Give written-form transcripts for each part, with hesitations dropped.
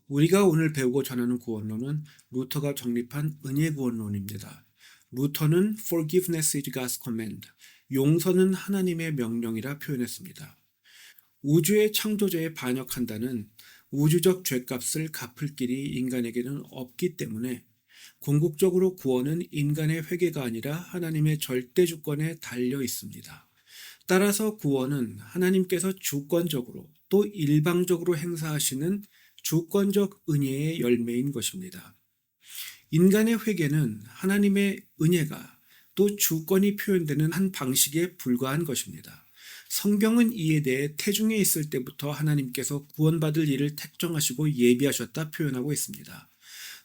우리가 오늘 배우고 전하는 구원론은 루터가 정립한 은혜 구원론입니다. 루터는 Forgiveness is God's command, 용서는 하나님의 명령이라 표현했습니다. 우주의 창조자에 반역한다는 우주적 죗값을 갚을 길이 인간에게는 없기 때문에 궁극적으로 구원은 인간의 회개가 아니라 하나님의 절대 주권에 달려 있습니다. 따라서 구원은 하나님께서 주권적으로 또 일방적으로 행사하시는 주권적 은혜의 열매인 것입니다. 인간의 회개는 하나님의 은혜가 또 주권이 표현되는 한 방식에 불과한 것입니다. 성경은 이에 대해 태중에 있을 때부터 하나님께서 구원받을 일을 택정하시고 예비하셨다 표현하고 있습니다.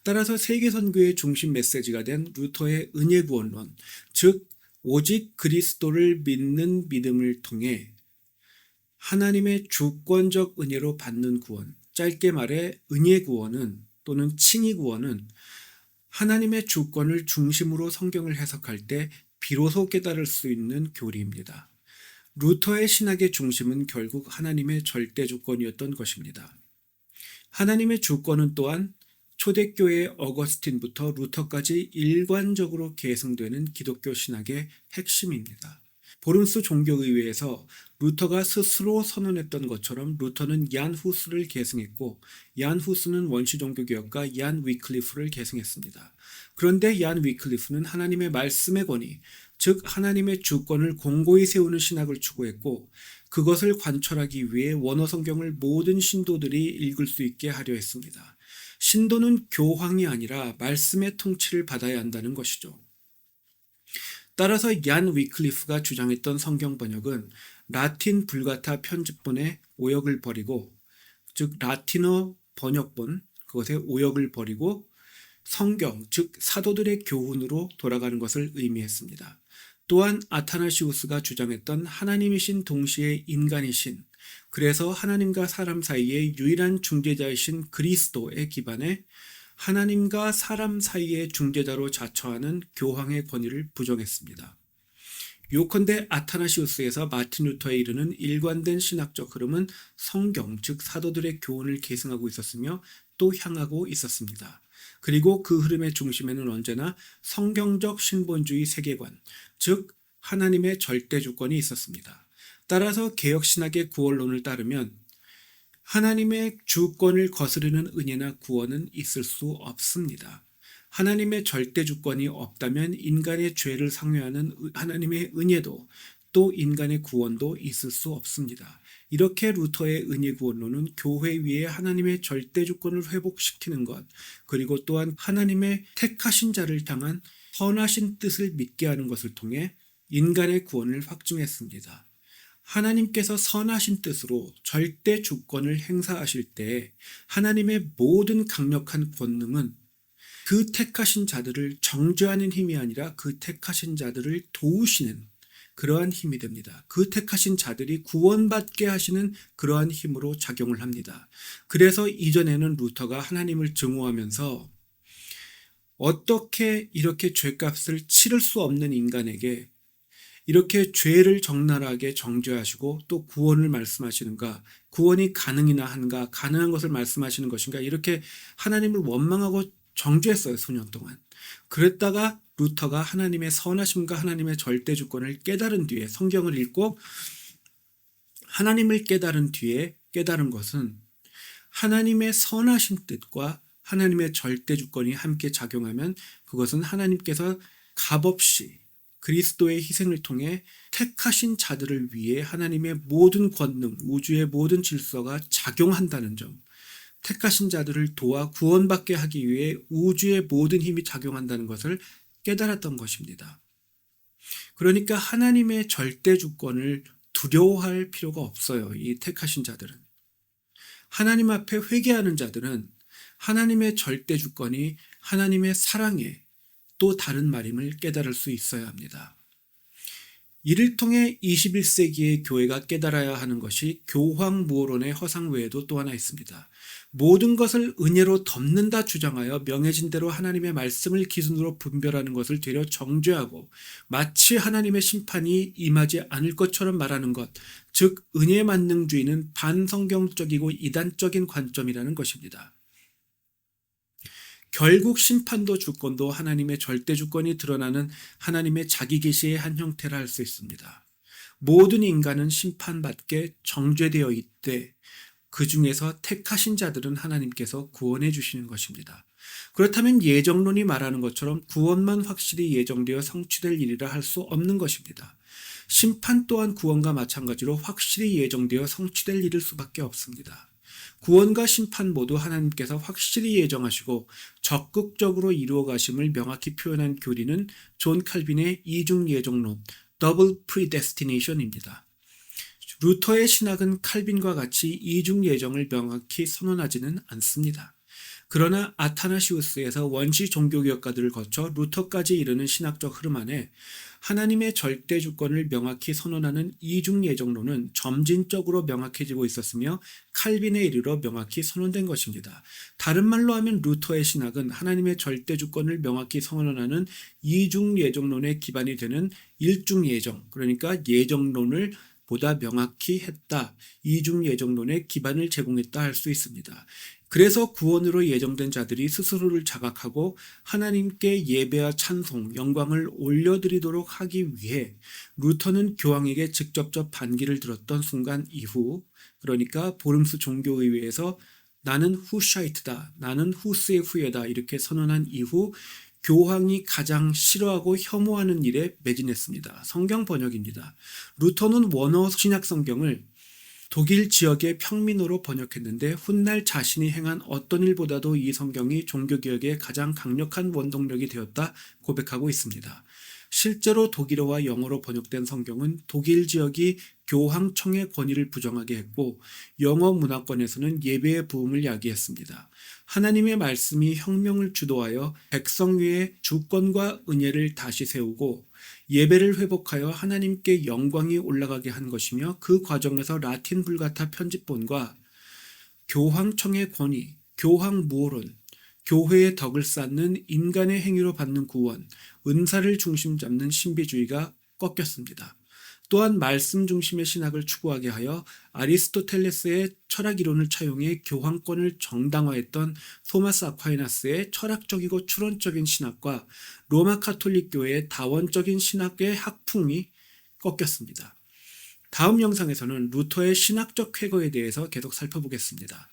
따라서 세계 선교의 중심 메시지가 된 루터의 은혜 구원론, 즉 오직 그리스도를 믿는 믿음을 통해 하나님의 주권적 은혜로 받는 구원, 짧게 말해 은혜 구원은 또는 칭의 구원은 하나님의 주권을 중심으로 성경을 해석할 때 비로소 깨달을 수 있는 교리입니다. 루터의 신학의 중심은 결국 하나님의 절대 주권이었던 것입니다. 하나님의 주권은 또한 초대교회 어거스틴부터 루터까지 일관적으로 계승되는 기독교 신학의 핵심입니다. 보른스 종교의회에서 루터가 스스로 선언했던 것처럼 루터는 얀 후스를 계승했고 얀 후스는 원시 종교개혁가 얀 위클리프를 계승했습니다. 그런데 얀 위클리프는 하나님의 말씀의 권위, 즉 하나님의 주권을 공고히 세우는 신학을 추구했고 그것을 관철하기 위해 원어 성경을 모든 신도들이 읽을 수 있게 하려 했습니다. 신도는 교황이 아니라 말씀의 통치를 받아야 한다는 것이죠. 따라서 얀 위클리프가 주장했던 성경 번역은 라틴 불가타 편집본의 오역을 버리고, 즉 라틴어 번역본 그것의 오역을 버리고 성경, 즉 사도들의 교훈으로 돌아가는 것을 의미했습니다. 또한 아타나시우스가 주장했던 하나님이신 동시에 인간이신, 그래서 하나님과 사람 사이의 유일한 중재자이신 그리스도에 기반해 하나님과 사람 사이의 중재자로 자처하는 교황의 권위를 부정했습니다. 요컨대 아타나시우스에서 마틴 루터에 이르는 일관된 신학적 흐름은 성경, 즉 사도들의 교훈을 계승하고 있었으며 또 향하고 있었습니다. 그리고 그 흐름의 중심에는 언제나 성경적 신본주의 세계관, 즉 하나님의 절대 주권이 있었습니다. 따라서 개혁신학의 구원론을 따르면 하나님의 주권을 거스르는 은혜나 구원은 있을 수 없습니다. 하나님의 절대 주권이 없다면 인간의 죄를 상회하는 하나님의 은혜도 또 인간의 구원도 있을 수 없습니다. 이렇게 루터의 은혜 구원론은 교회 위에 하나님의 절대 주권을 회복시키는 것, 그리고 또한 하나님의 택하신 자를 향한 선하신 뜻을 믿게 하는 것을 통해 인간의 구원을 확증했습니다. 하나님께서 선하신 뜻으로 절대 주권을 행사하실 때 하나님의 모든 강력한 권능은 그 택하신 자들을 정죄하는 힘이 아니라 그 택하신 자들을 도우시는 그러한 힘이 됩니다. 그 택하신 자들이 구원받게 하시는 그러한 힘으로 작용을 합니다. 그래서 이전에는 루터가 하나님을 증오하면서 어떻게 이렇게 죄값을 치를 수 없는 인간에게 이렇게 죄를 적나라하게 정죄하시고 또 구원을 말씀하시는가, 구원이 가능이나 한가, 가능한 것을 말씀하시는 것인가, 이렇게 하나님을 원망하고 정죄했어요, 수년 동안. 그랬다가 루터가 하나님의 선하심과 하나님의 절대 주권을 깨달은 뒤에, 성경을 읽고 하나님을 깨달은 뒤에 깨달은 것은 하나님의 선하신 뜻과 하나님의 절대 주권이 함께 작용하면 그것은 하나님께서 값없이 그리스도의 희생을 통해 택하신 자들을 위해 하나님의 모든 권능, 우주의 모든 질서가 작용한다는 점, 택하신 자들을 도와 구원받게 하기 위해 우주의 모든 힘이 작용한다는 것을 깨달았던 것입니다. 그러니까 하나님의 절대 주권을 두려워할 필요가 없어요. 이 택하신 자들은. 하나님 앞에 회개하는 자들은 하나님의 절대 주권이 하나님의 사랑에 또 다른 말임을 깨달을 수 있어야 합니다. 이를 통해 21세기의 교회가 깨달아야 하는 것이 교황무호론의 허상 외에도 또 하나 있습니다. 모든 것을 은혜로 덮는다 주장하여 명해진 대로 하나님의 말씀을 기준으로 분별하는 것을 되려 정죄하고 마치 하나님의 심판이 임하지 않을 것처럼 말하는 것, 즉 은혜 만능주의는 반성경적이고 이단적인 관점이라는 것입니다. 결국 심판도 주권도 하나님의 절대 주권이 드러나는 하나님의 자기 계시의 한 형태라 할 수 있습니다. 모든 인간은 심판받게 정죄되어 있되 그 중에서 택하신 자들은 하나님께서 구원해 주시는 것입니다. 그렇다면 예정론이 말하는 것처럼 구원만 확실히 예정되어 성취될 일이라 할 수 없는 것입니다. 심판 또한 구원과 마찬가지로 확실히 예정되어 성취될 일일 수밖에 없습니다. 구원과 심판 모두 하나님께서 확실히 예정하시고 적극적으로 이루어 가심을 명확히 표현한 교리는 존 칼빈의 이중 예정론, 더블 프리데스티네이션입니다. 루터의 신학은 칼빈과 같이 이중 예정을 명확히 선언하지는 않습니다. 그러나 아타나시우스에서 원시 종교개혁가들을 거쳐 루터까지 이르는 신학적 흐름 안에 하나님의 절대 주권을 명확히 선언하는 이중 예정론은 점진적으로 명확해지고 있었으며 칼빈에 이르러 명확히 선언된 것입니다. 다른 말로 하면 루터의 신학은 하나님의 절대 주권을 명확히 선언하는 이중 예정론의 기반이 되는 일중 예정, 그러니까 예정론을 보다 명확히 했다. 이중 예정론의 기반을 제공했다 할 수 있습니다. 그래서 구원으로 예정된 자들이 스스로를 자각하고 하나님께 예배와 찬송, 영광을 올려드리도록 하기 위해 루터는 교황에게 직접적 반기를 들었던 순간 이후, 그러니까 보름스 종교의회에서 나는 후샤이트다, 나는 후스의 후예다 이렇게 선언한 이후 교황이 가장 싫어하고 혐오하는 일에 매진했습니다. 성경 번역입니다. 루터는 원어 신약 성경을 독일 지역의 평민어로 번역했는데 훗날 자신이 행한 어떤 일보다도 이 성경이 종교개혁의 가장 강력한 원동력이 되었다 고백하고 있습니다. 실제로 독일어와 영어로 번역된 성경은 독일 지역이 교황청의 권위를 부정하게 했고 영어 문화권에서는 예배의 부흥을 야기했습니다. 하나님의 말씀이 혁명을 주도하여 백성 위에 주권과 은혜를 다시 세우고 예배를 회복하여 하나님께 영광이 올라가게 한 것이며 그 과정에서 라틴 불가타 편집본과 교황청의 권위, 교황 무호론, 교회의 덕을 쌓는 인간의 행위로 받는 구원, 은사를 중심 잡는 신비주의가 꺾였습니다. 또한 말씀 중심의 신학을 추구하게 하여 아리스토텔레스의 철학 이론을 차용해 교황권을 정당화했던 토마스 아퀴나스의 철학적이고 추론적인 신학과 로마 카톨릭 교회의 다원적인 신학의 학풍이 꺾였습니다. 다음 영상에서는 루터의 신학적 쾌거에 대해서 계속 살펴보겠습니다.